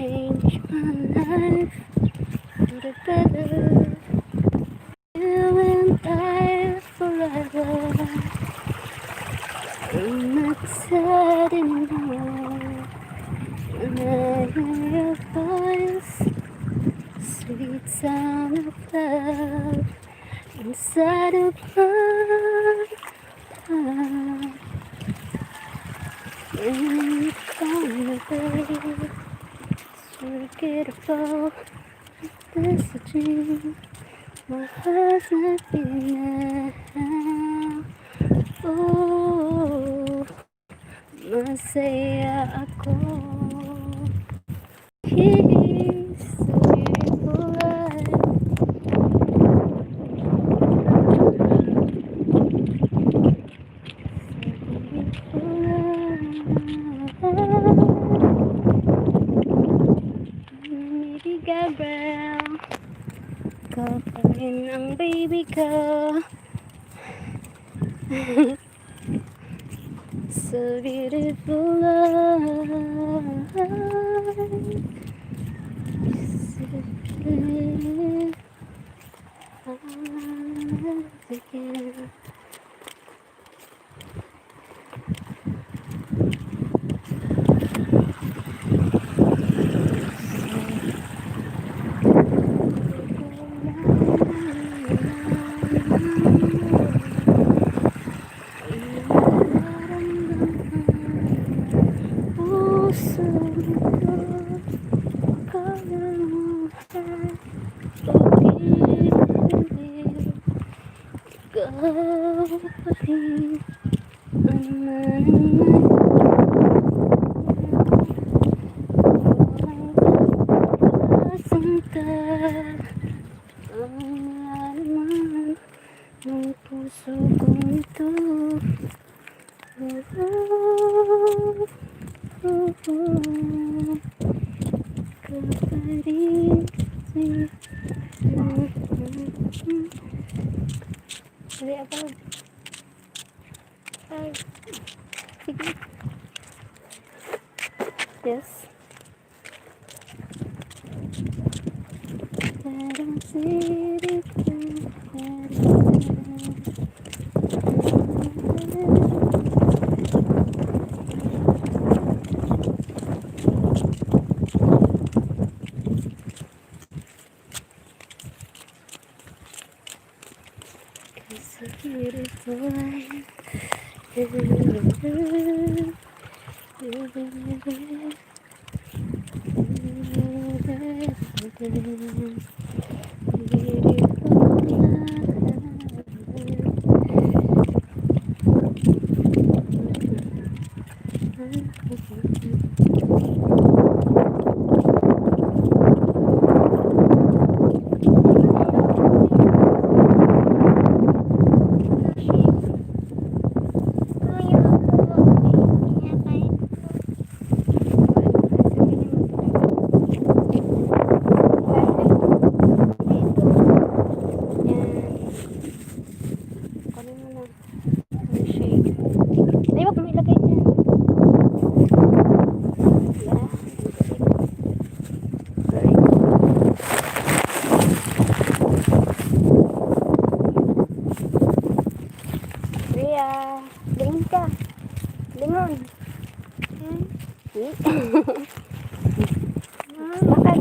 change my life for the better. You and I forever. I'm not sad anymore when I hear your voice, sweet sound of love inside of my heart. When you call me, babe, forget about this a dream. My heart's not beating now. Oh, masaya ako. He's so beautiful life. Baby Gabriel, ikaw pa rin ang baby ko. So beautiful life. So beautiful again. Ng puso kong ito. Kaparin hindi apa sige yes parang sirit so beautiful life. Lingon ka. Lingon. Makan.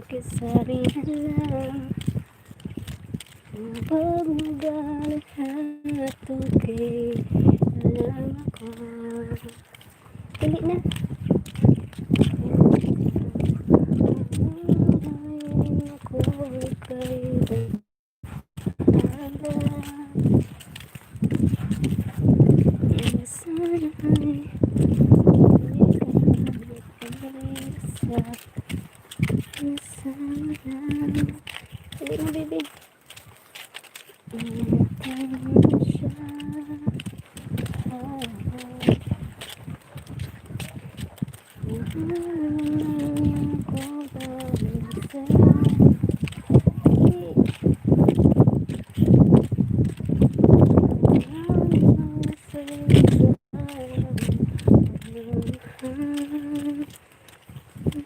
Kesarian huwag magalit at okay lang ako. Dali na. Ako kayo Dali na, baby. Inatan mo siya.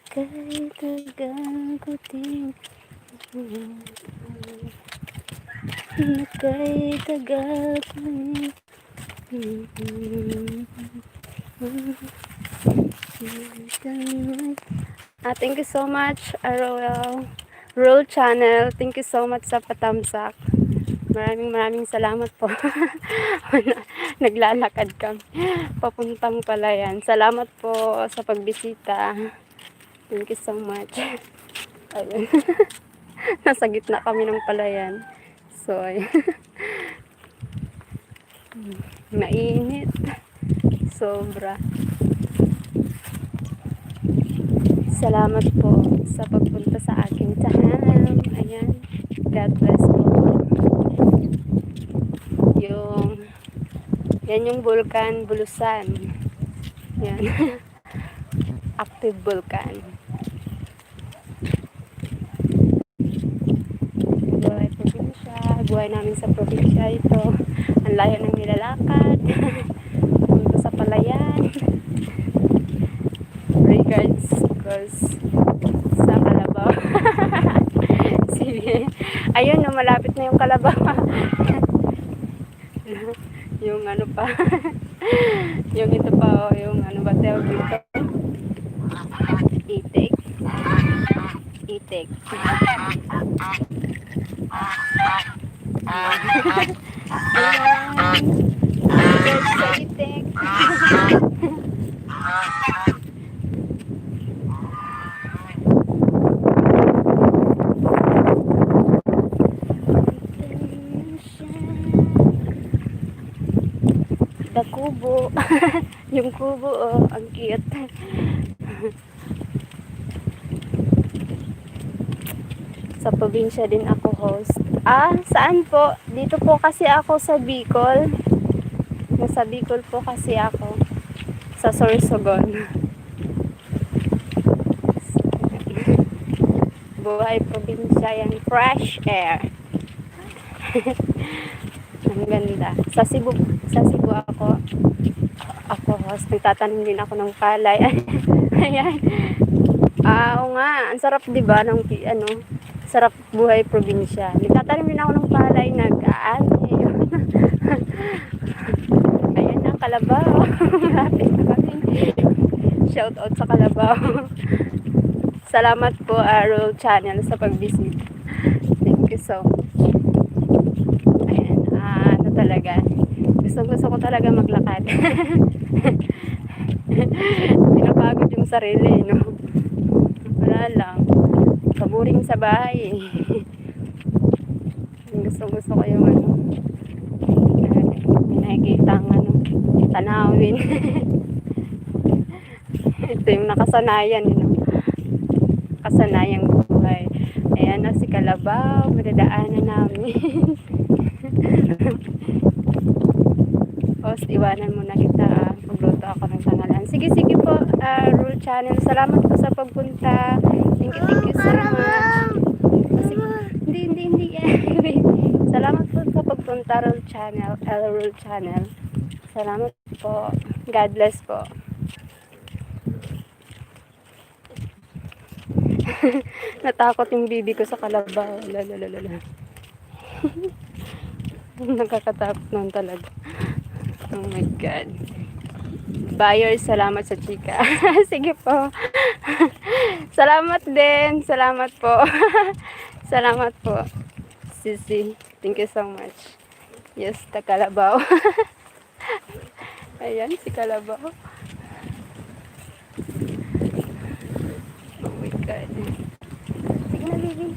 Kay tagal ko din kay tagal ko thank you so much, Roll Channel. Thank you so much sa patamsak. Maraming salamat po. Naglalakad kami papuntang Palayan. Salamat po sa pagbisita. Thank you so much. Ayun. Nasa gitna kami ng Palayan. So, ayun. Mainit. Sobra. Salamat po sa pagpunta sa aking channel. Ayan. God bless po. Yan yung Vulcan Bulusan. Yan. Active Vulcan. Buhay probinsya. Buhay namin sa probinsya ito. Ang layo ng nilalakad. Punta sa Palayan. Regards because sa Kalabaw. Sige. Ayun, no, malapit na yung Kalabaw. Yung ano pa. Yung ito pa, oh, yung ano ba tawag dito? Itik. Itik. Ayan. Regards sa Itik. The kubo. Yung kubo, oh, ang cute. Sa probinsya din ako host. Saan po? Dito po kasi ako sa Bicol. Nasa Bicol po kasi ako. Sa Sorsogon. Buhay probinsya yan. Fresh air. Ang ganda. Sa Cebu ako host. Nagtatanim din ako ng palay. Ayan. Oo nga. Ang sarap, diba? Ng, ano, sarap buhay probinsya. Nagtatanim din ako ng palay. Ayan ang Kalabaw. Malapit na kami. Shout out sa Kalabaw. Salamat po, Roll Channel, sa pag-visit. Thank you so much. Ayan. Ano talaga. Gusto ko talaga maglakad. Pinapagod yung sarili, no? Wala lang. Kaburing sa bahay. Gusto ko yung ano. Nakikita ang ano. Tanawin. Ito yung nakasanayan, you know? Kasanayang buhay. Ayan na si Kalabaw. Madadaanan namin. Host, iwanan muna kita. Magluto ako ng tangalan. Sige po, Roll Channel. Salamat po sa pagpunta. Thank you so much. Hindi. Salamat po sa pagpunta, Roll Channel. Salamat po. God bless po. Natakot yung bibi ko sa Kalabaw. Lalalala. Nakakatakot naman talaga. Oh my God. Buyers, salamat sa chika. Sige po. Salamat din. Salamat po. Salamat po. Sisi. Thank you so much. Yes, ta Kalabaw. Ayan, si Kalabaw. Oh my God. Sige na, baby.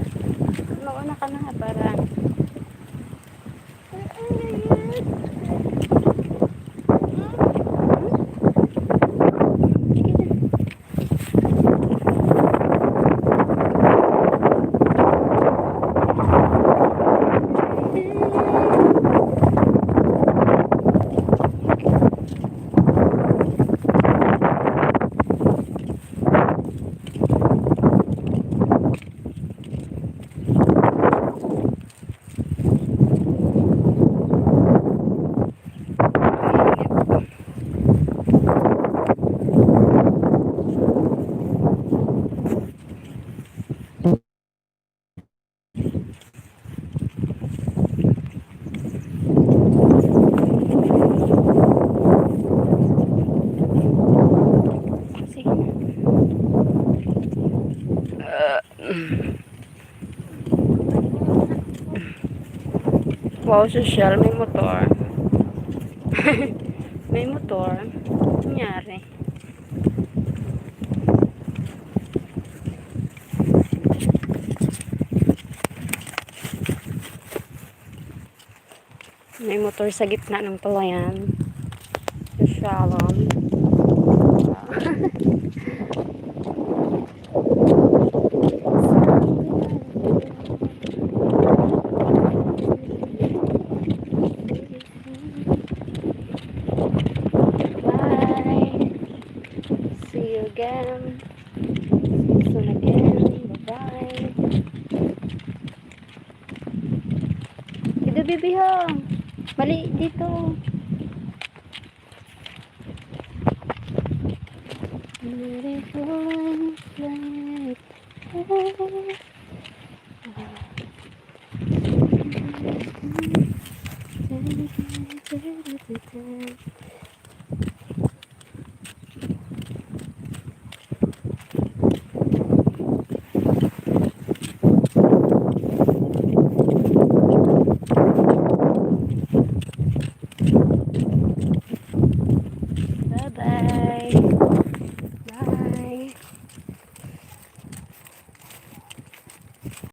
Mauna ka na para... Wow, social. May motor. May motor. Nangyari. May motor sa gitna ng palayan. Shalom. See you again. See you soon again. Bye-bye. Dito, bibi ho. Mali dito.